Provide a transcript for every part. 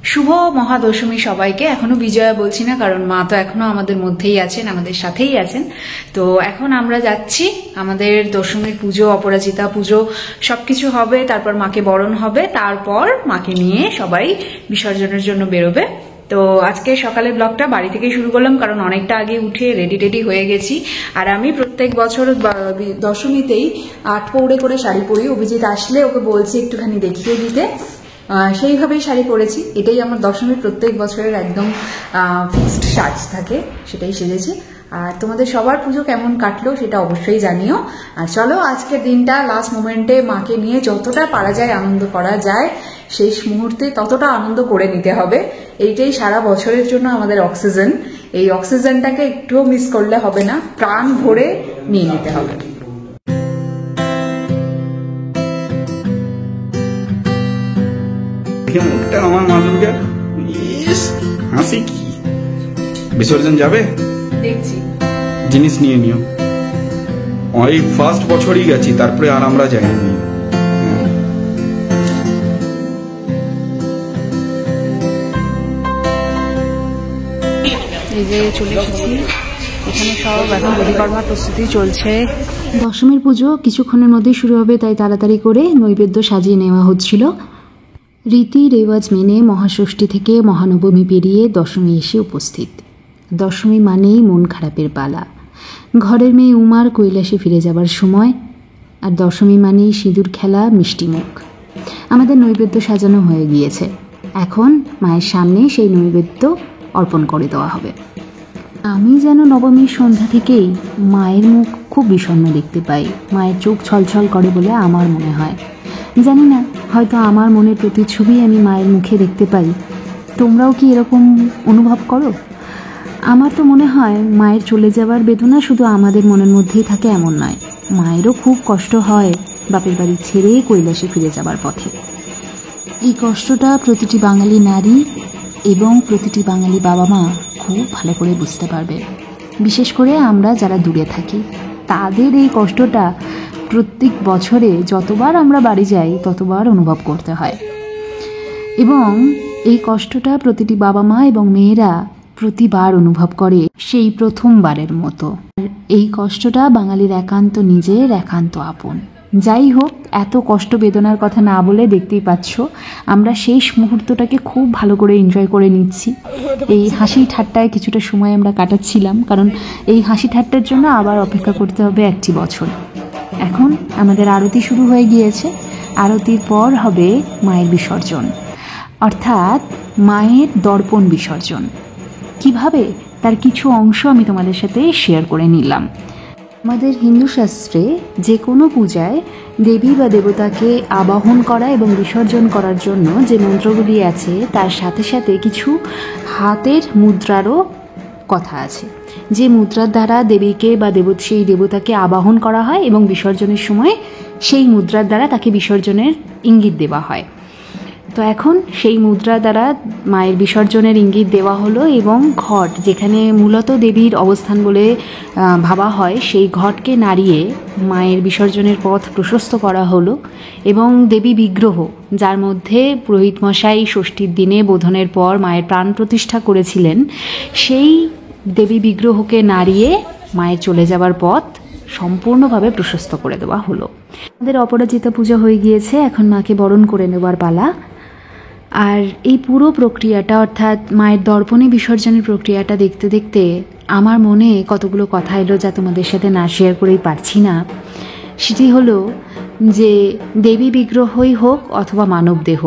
শুভ মহাদশমী সবাইকে। এখনো বিজয়া বলছি না, কারণ মা তো এখনো আমাদের মধ্যেই আছেন, আমাদের সাথেই আছেন। তো এখন আমরা যাচ্ছি, আমাদের দশমীর পুজো, অপরাজিতা পুজো সবকিছু হবে, তারপর মাকে বরণ হবে, তারপর মাকে নিয়ে সবাই বিসর্জনের জন্য বেরোবে। তো আজকে সকালে ব্লগটা বাড়ি থেকেই শুরু করলাম, কারণ অনেকটা আগে উঠে রেডি হয়ে গেছি। আর আমি প্রত্যেক বছর দশমীতেই 8 পৌড়ে করে শাড়ি পরি। অভিজিৎ আসলে ওকে বলছি একটুখানি দেখিয়ে দিতে, সেইভাবেই শাড়ি পরেছি। এটাই আমার দশমীর প্রত্যেক বছরের একদম ফিক্সড সাজ থাকে, সেটাই সেজেছি। আর তোমাদের সবার পুজো কেমন কাটলো সেটা অবশ্যই জানিও। আর চলো আজকের দিনটা লাস্ট মোমেন্টে মাকে নিয়ে যতটা পারা যায় আনন্দ করা যায়, শেষ মুহূর্তে ততটা আনন্দ করে নিতে হবে। এইটাই সারা বছরের জন্য আমাদের অক্সিজেন। এই অক্সিজেনটাকে একটুও মিস করলে হবে না, প্রাণ ভরে নিয়ে নিতে হবে। মুখটা আমার মাধুরীর হাসি কি, বিসর্জন যাবে দেখছি, জিনিস নিয়ে নিও। ওই ফার্স্ট বছরই গেছি, তারপরে আর আমরা যাইনি। এই যে চলে এসেছি, এখানে সব এখন পরিকর্মার প্রস্তুতি চলছে। দশমীর পুজো কিছুক্ষণের মধ্যেই শুরু হবে, তাই তাড়াতাড়ি করে নৈবেদ্য সাজিয়ে নেওয়া হচ্ছিল। রীতি রেওয়াজ মেনে মহাষষ্ঠী থেকে মহানবমী পেরিয়ে দশমী এসে উপস্থিত। দশমী মানেই মন খারাপের পালা। ঘরের মেয়ে উমার কৈলাসে ফিরে যাবার সময়। আর দশমী মানেই সিঁদুর খেলা, মিষ্টি মুখ। আমাদের নৈবেদ্য সাজানো হয়ে গিয়েছে, এখন মায়ের সামনে সেই নৈবেদ্য অর্পণ করে দেওয়া হবে। আমি যেন নবমীর সন্ধ্যা থেকেই মায়ের মুখ খুব বিষণ্ণ দেখতে পাই। মায়ের চোখ ছলছল করে বলে আমার মনে হয়। জানি না, হয়তো আমার মনের প্রতিচ্ছবি আমি মায়ের মুখে দেখতে পাই। তোমরাও কি এরকম অনুভব করো? আমার তো মনে হয় মায়ের চলে যাওয়ার বেদনা শুধু আমাদের মনের মধ্যেই থাকে এমন নয়, মায়েরও খুব কষ্ট হয় বাপের বাড়ি ছেড়ে কৈলাসে ফিরে যাবার পথে। এই কষ্টটা প্রতিটি বাঙালি নারী এবং প্রতিটি বাঙালি বাবা মা খুব ভালো করে বুঝতে পারবে। বিশেষ করে আমরা যারা দূরে থাকি, তাদের এই কষ্টটা প্রত্যেক বছরে যতবার আমরা বাড়ি যাই ততবার অনুভব করতে হয়। এবং এই কষ্টটা প্রতিটি বাবা মা এবং মেয়েরা প্রতিবার অনুভব করে সেই প্রথমবারের মতো। এই কষ্টটা বাঙালির একান্ত নিজের, একান্ত আপন। যাই হোক, এত কষ্ট বেদনার কথা না বলে দেখতেই পাচ্ছ আমরা শেষ মুহূর্তটাকে খুব ভালো করে এনজয় করে নিচ্ছি। এই হাসি ঠাট্টায় কিছুটা সময় আমরা কাটাচ্ছিলাম, কারণ এই হাসি ঠাট্টার জন্য আবার অপেক্ষা করতে হবে 1টি বছর। এখন আমাদের আরতি শুরু হয়ে গিয়েছে। আরতির পর হবে মায়ের বিসর্জন, অর্থাৎ মায়ের দর্পণ বিসর্জন। কিভাবে, তার কিছু অংশ আমি তোমাদের সাথে শেয়ার করে নিলাম। আমাদের হিন্দু শাস্ত্রে যে কোনো পূজায় দেবী বা দেবতাকে আবাহন করা এবং বিসর্জন করার জন্য যে মন্ত্রগুলি আছে, তার সাথে সাথে কিছু হাতের মুদ্রারও কথা আছে, যে মুদ্রার দ্বারা দেবীকে বা সেই দেবতাকে আবাহন করা হয় এবং বিসর্জনের সময় সেই মুদ্রার দ্বারা তাকে বিসর্জনের ইঙ্গিত দেওয়া হয়। তো এখন সেই মুদ্রা দ্বারা মায়ের বিসর্জনের ইঙ্গিত দেওয়া হলো, এবং ঘট, যেখানে মূলত দেবীর অবস্থান বলে ভাবা হয়, সেই ঘটকে নাড়িয়ে মায়ের বিসর্জনের পথ প্রশস্ত করা হলো। এবং দেবী বিগ্রহ, যার মধ্যে পুরোহিত মশাই ষষ্ঠীর দিনে বোধনের পর মায়ের প্রাণ প্রতিষ্ঠা করেছিলেন, সেই দেবী বিগ্রহকে নাড়িয়ে মায়ের চলে যাবার পথ সম্পূর্ণভাবে প্রশস্ত করে দেওয়া হলো। আমাদের অপরাজিতা পূজা হয়ে গিয়েছে, এখন মাকে বরণ করে নেওয়ার পালা। আর এই পুরো প্রক্রিয়াটা, অর্থাৎ মায়ের দর্পণে বিসর্জনের প্রক্রিয়াটা দেখতে দেখতে আমার মনে কতগুলো কথা এলো, যা তোমাদের সাথে না শেয়ার করেই পারছি না। সেটি হলো যে দেবী বিগ্রহই হোক অথবা মানব দেহ,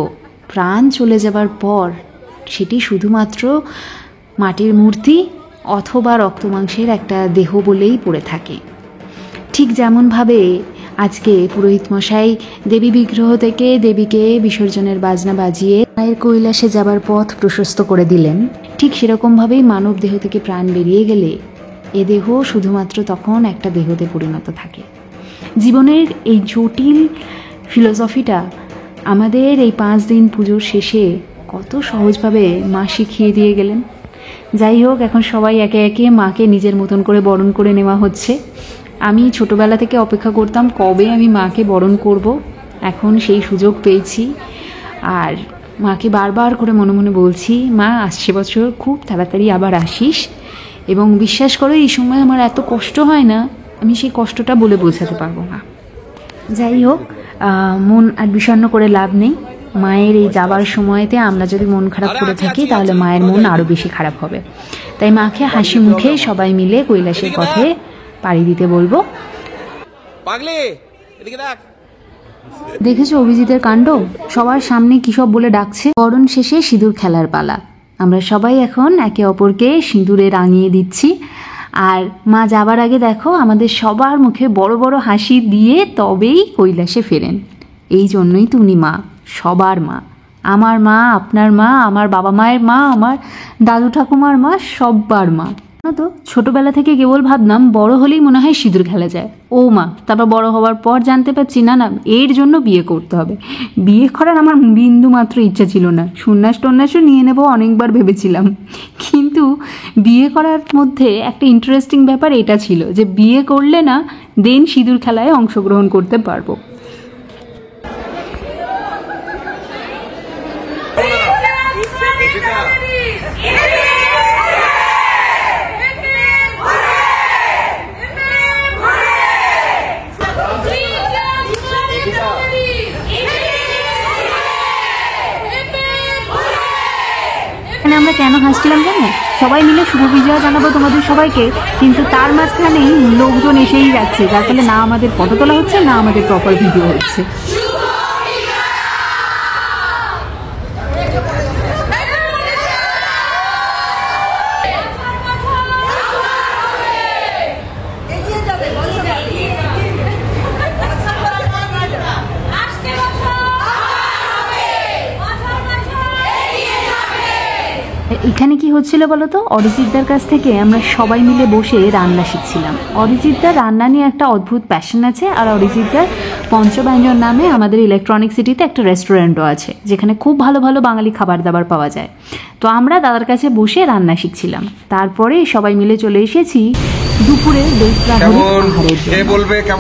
প্রাণ চলে যাবার পর সেটি শুধুমাত্র মাটির মূর্তি অথবা রক্তমাংসের একটা দেহ বলেই পড়ে থাকে। ঠিক যেমনভাবে আজকে পুরোহিত মশাই দেবী বিগ্রহ থেকে দেবীকে বিসর্জনের বাজনা বাজিয়ে মায়ের কৈলাসে যাবার পথ প্রশস্ত করে দিলেন, ঠিক সেরকমভাবেই মানব দেহ থেকে প্রাণ বেরিয়ে গেলে এ দেহ শুধুমাত্র তখন একটা দেহতে পরিণত থাকে। জীবনের এই জটিল ফিলোসফিটা আমাদের এই 5 দিন পুজোর শেষে কত সহজভাবে মা শিখিয়ে দিয়ে গেলেন। যাই হোক, এখন সবাই একে একে মাকে নিজের মতন করে বরণ করে নেওয়া হচ্ছে। আমি ছোটবেলা থেকে অপেক্ষা করতাম কবে আমি মাকে বরণ করব, এখন সেই সুযোগ পেয়েছি। আর মাকে বারবার করে মনে মনে বলছি, মা আসছে বছর খুব তাড়াতাড়ি আবার আসিস, এবং বিশ্বাস করো এই সময় আমার এত কষ্ট হয় না, আমি সেই কষ্টটা বলে বোঝাতে পারবো না। যাই হোক, মন আর বিষণ্ণ করে লাভ নেই। মায়ের এই যাবার সময়তে আমরা যদি মন খারাপ করে থাকি তাহলে মায়ের মন আরও বেশি খারাপ হবে। তাই মাকে হাসি মুখে সবাই মিলে কৈলাসের পথে পাড়ি দিতে বলবো। দেখেছো অভিজিতের কাণ্ড, সবার সামনে কী সব বলে ডাকছে। বরণ শেষে সিঁদুর খেলার পালা, আমরা সবাই এখন একে অপরকে সিঁদুরে রাঙিয়ে দিচ্ছি। আর মা যাবার আগে দেখো আমাদের সবার মুখে বড় বড় হাসি দিয়ে তবেই কৈলাসে ফেরেন। এই জন্যই তো উনি মা, সবার মা, আমার মা, আপনার মা, আমার বাবা মায়ের মা, আমার দাদু ঠাকুমার মা, সব্বার মা। তো ছোটবেলা থেকে কেবল ভাবলাম বড় হলেই মনে হয় সিঁদুর খেলা যায়, ও মা। তারপর বড় হওয়ার পর জানতে পারছি না না, এর জন্য বিয়ে করতে হবে। বিয়ে করার আমার বিন্দু মাত্র ইচ্ছা ছিল না, সন্ন্যাস টন্যাসও নিয়ে নেবো অনেকবার ভেবেছিলাম। কিন্তু বিয়ে করার মধ্যে একটা ইন্টারেস্টিং ব্যাপার এটা ছিল যে বিয়ে করলে না দেন সিঁদুর খেলায় অংশগ্রহণ করতে পারবো। আমরা কেন হাসছিলাম জানো? সবাই মিলে শুভ বিজয়া জানাবো তোমাদের সবাইকে, কিন্তু তার মাঝখানেই লোকজন এসেই যাচ্ছে, যার ফলে না আমাদের ফটো তোলা হচ্ছে না আমাদের প্রপার ভিডিও হচ্ছে। এখানে কি হচ্ছিল বলো তো, অরিজিৎদার কাছ থেকে আমরা সবাই মিলে বসে রান্না শিখছিলাম। অরিজিৎদার রান্না নিয়ে একটা অদ্ভুত প্যাশন আছে, আর অরিজিৎদার পঞ্চব্যঞ্জন নামে আমাদের ইলেকট্রনিক সিটিতে একটা রেস্টুরেন্টও আছে, যেখানে খুব ভালো ভালো বাঙালি খাবার দাবার পাওয়া যায়। তো আমরা দাদার কাছে বসে রান্না শিখছিলাম, তারপরে সবাই মিলে চলে এসেছি দুপুরে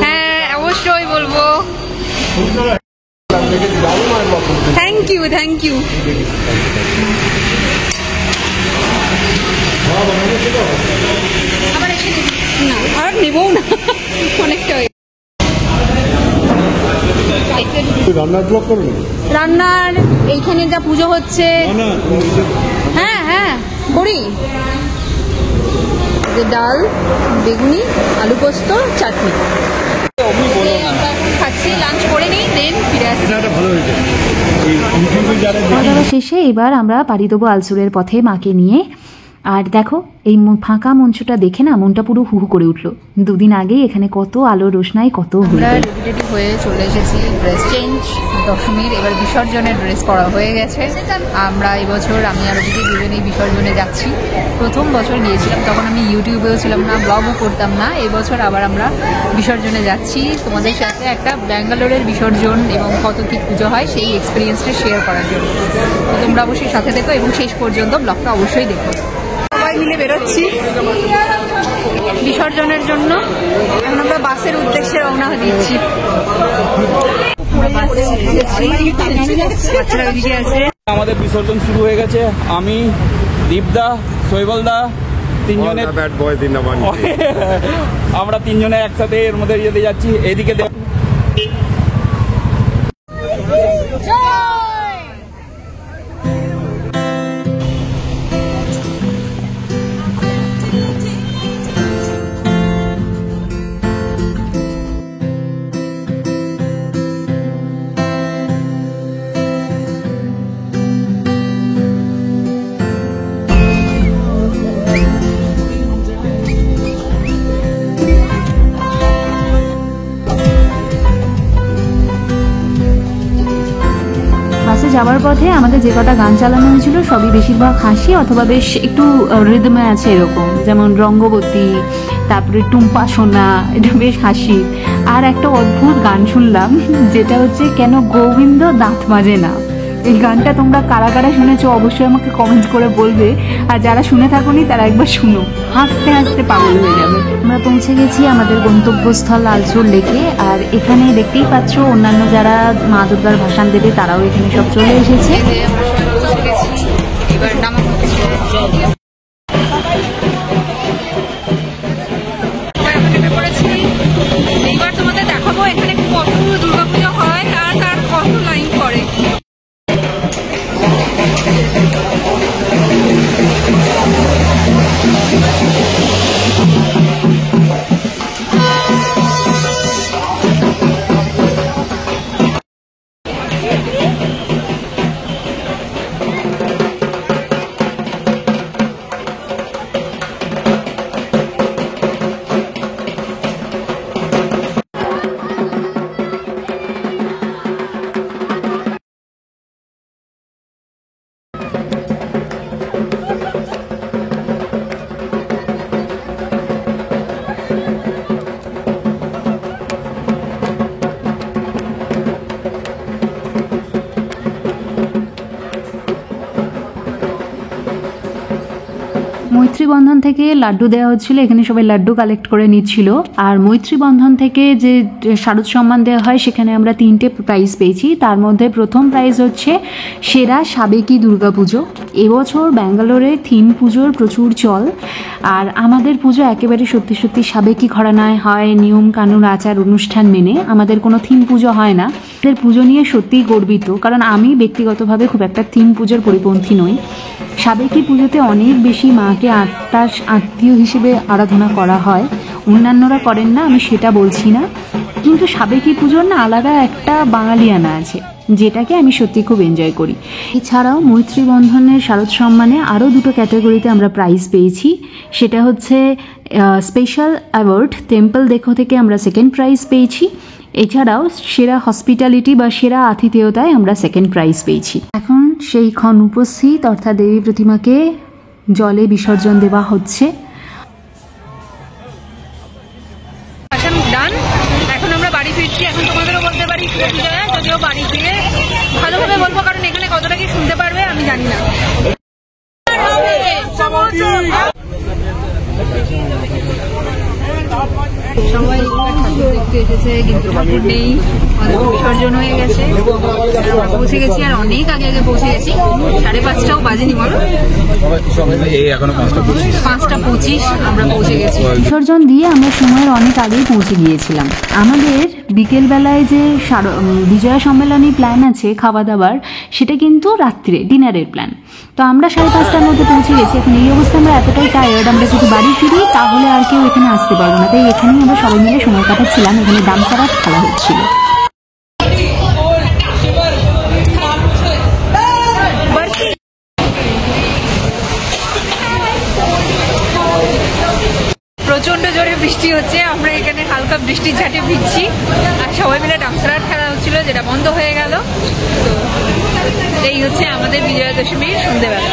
হ্যাঁ অবশ্যই বলবো। Thank you thank you. না আর নেবও না, অনেকটা রান্নার এইখানে যা পুজো হচ্ছে। হ্যাঁ হ্যাঁ করি, যে ডাল, বেগুনি, আলু পোস্ত, চাটনি। আমরা খাচ্ছি, লাঞ্চ করে নিই, দেন ফিরে আসছি। খাওয়া দাওয়া শেষে এবার আমরা পাড়ি দেবো আলসুরের পথে মাকে নিয়ে। আর দেখো এই ফাঁকা মঞ্চটা দেখে না মনটা পুরো হুহু করে উঠলো। দুদিন আগেই এখানে কত আলো রোশনাই, কত রেডি হয়ে চলে এসেছি, ড্রেস চেঞ্জ দশমীর, এবার বিসর্জনের ড্রেস পরা হয়ে গেছে। আমরা এবছর আমি আর দিদি দুজনেই বিসর্জনে যাচ্ছি। প্রথম বছর গিয়েছিলাম তখন আমি ইউটিউবেও ছিলাম না, ব্লগও করতাম না। এবছর আবার আমরা বিসর্জনে যাচ্ছি তোমাদের সাথে একটা ব্যাঙ্গালোরের বিসর্জন এবং কত কী পুজো হয় সেই এক্সপিরিয়েন্সটা শেয়ার করার জন্য। তো তোমরা অবশ্যই সাথে দেখো এবং শেষ পর্যন্ত ব্লগটা অবশ্যই দেখো। সবাই মিলে বেরোচ্ছি বিসর্জনের জন্য, এখন আমরা বাসের উদ্দেশ্যে রওনা দিচ্ছি। আমাদের বিসর্জন শুরু হয়ে গেছে। আমি, দীপদা, শৈবলদা তিনজনে, আমরা তিনজনে একসাথে এর মধ্যে যেতে যাচ্ছি। এদিকে যাওয়ার পথে আমাদের যে কটা গান চালানো হয়েছিল সবই বেশিরভাগ হাসি অথবা বেশ একটু রিদমে আছে এরকম, যেমন রঙ্গবতী, তারপরে টুম্পা সোনা, এটা বেশ হাসি। আর একটা অদ্ভুত গান শুনলাম যেটা হচ্ছে কেন গোবিন্দ দাঁত মাজে না, এই গানটা তোমরা কারা কারা শুনেছো অবশ্যই আমাকে কমেন্ট করে বলবে, আর যারা শুনে থাকোনি তারা একবার শুনো, হাসতে হাসতে পাগল হয়ে যাবে। আমরা পৌঁছে গেছি আমাদের গন্তব্যস্থল আলসোর লেকে, আর এখানে দেখতেই পাচ্ছ অন্যান্য যারা মা দুর্গার ভাসান দেবে তারাও এখানে সব চলে এসেছে। এবার নামা এইবার তোমাদের দেখাবো এখানে কত দুর্গাপুজো হয় আর তার কত লাইন পড়ে। মৈত্রী বন্ধন থেকে লাড্ডু দেওয়া হচ্ছিল, এখানে সবাই লাড্ডু কালেক্ট করে নিচ্ছিল। আর মৈত্রী বন্ধন থেকে যে শারদ সম্মান দেওয়া হয় সেখানে আমরা 3টে প্রাইজ পেয়েছি। তার মধ্যে প্রথম প্রাইজ হচ্ছে সেরা সাবেকি দুর্গাপুজো। এবছর ব্যাঙ্গালোরে থিম পুজোর প্রচুর চল, আর আমাদের পুজো একেবারে সত্যি সত্যি সাবেকি ঘরানায় হয়, নিয়ম কানুন আচার অনুষ্ঠান মেনে। আমাদের কোনো থিম পুজো হয় না। আমাদের পুজো নিয়ে সত্যিই গর্বিত, কারণ আমি ব্যক্তিগতভাবে খুব একটা থিম পুজোর পরিপন্থী নই। সাবেকি পুজোতে অনেক বেশি মাকে আত্মীয় হিসেবে আরাধনা করা হয়, অন্যান্যরা করেন না, আমি সেটা বলছি না, কিন্তু সাবেকি পুজোর না আলাদা একটা বাঙালিয়ানা আছে, যেটাকে আমি সত্যি খুব এনজয় করি। এছাড়াও মৈত্রী বন্ধনের শারদ সম্মানে আরও 2টো ক্যাটাগরিতে আমরা প্রাইজ পেয়েছি। সেটা হচ্ছে স্পেশাল অ্যাওয়ার্ড টেম্পল দেখো থেকে আমরা 2nd প্রাইজ পেয়েছি। এছাড়াও সেরা হসপিটালিটি বা সেরা আতিথেয়তায় আমরা 2nd প্রাইজ পেয়েছি। এখন সেই ক্ষণ উপস্থিত, অর্থাৎ দেবী প্রতিমাকে জলে বিসর্জন দেওয়া হচ্ছে। ডান, এখন আমরা বাড়ি ফিরছি। এখন তোমাদেরও বলতে পারি যদিও বাড়ি ফিরে ভালোভাবে বলবো, কারণ এখানে কতটা কি শুনতে পারবে আমি জানি না। সবাই ঠাকুর দেখতে এসেছে কিন্তু ঠাকুর নেই, বিসর্জন হয়ে গেছে। আমরা পৌঁছে গেছি, আর অনেক আগে আগে পৌঁছে গেছি, 5:30টাও বাজেনি বলো, 5:25 আমরা পৌঁছে গেছি। বিসর্জন দিয়ে আমরা সময়ের অনেক আগেই পৌঁছে গিয়েছিলাম। আমাদের বিকেলবেলায় যে বিজয়া সম্মেলনী প্ল্যান আছে খাওয়া দাওয়ার, সেটা কিন্তু রাত্রে ডিনারের প্ল্যান। তো আমরা 5:30টার মধ্যে পৌঁছে গেছি। এখন এই অবস্থায় আমরা এতটাই টায়ার্ড, আমরা যদি বাড়ি ফিরি তাহলে আর কেউ এখানে আসতে পারবো না, তাই এখানেই আমরা সবাই মিলে সময় কাটাচ্ছিলাম। এখানে ডান্সার খেলা হচ্ছিল। প্রচন্ড জোরে বৃষ্টি হচ্ছে, আমরা এখানে হালকা বৃষ্টির ঝাঁটে ভিজছি, আর সবাই মিলে ডান্সার খেলা হচ্ছিল, যেটা বন্ধ হয়ে গেল। তো এই হচ্ছে আমাদের বিজয়া দশমীর সন্ধ্যেবেলা।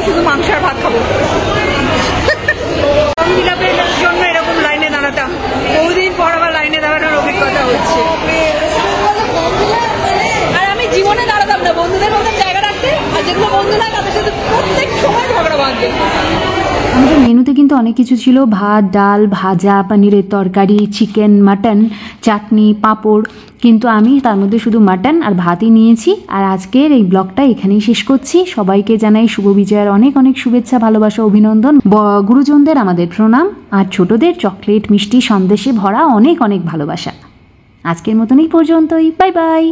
শুধু মাংস আর ভাত খাবো। জন্য এরকম লাইনে দাঁড়াতাম, বহুদিন পর আবার লাইনে দাঁড়ানোর অভিজ্ঞতা হচ্ছে। আর আমি জীবনে দাঁড়াতাম না, বন্ধুদের মধ্যে জায়গা রাখতে যেগুলো বন্ধু না তাদের সাথে প্রত্যেক সময় ঝগড়া বাঁধবে। আমাদের মেনুতে কিন্তু অনেক কিছু ছিল, ভাত, ডাল, ভাজা, পনিরের তরকারি, চিকেন, মাটন, চাটনি, পাঁপড়, কিন্তু আমি তার মধ্যে শুধু মাটন আর ভাতই নিয়েছি। আর আজকের এই ব্লগটা এখানেই শেষ করছি। সবাইকে জানাই শুভ বিজয়ের অনেক অনেক শুভেচ্ছা, ভালোবাসা, অভিনন্দন। গুরুজনদের আমাদের প্রণাম, আর ছোটদের চকলেট, মিষ্টি, সন্দেশে ভরা অনেক অনেক ভালোবাসা। আজকের মতন এই পর্যন্তই। Bye bye.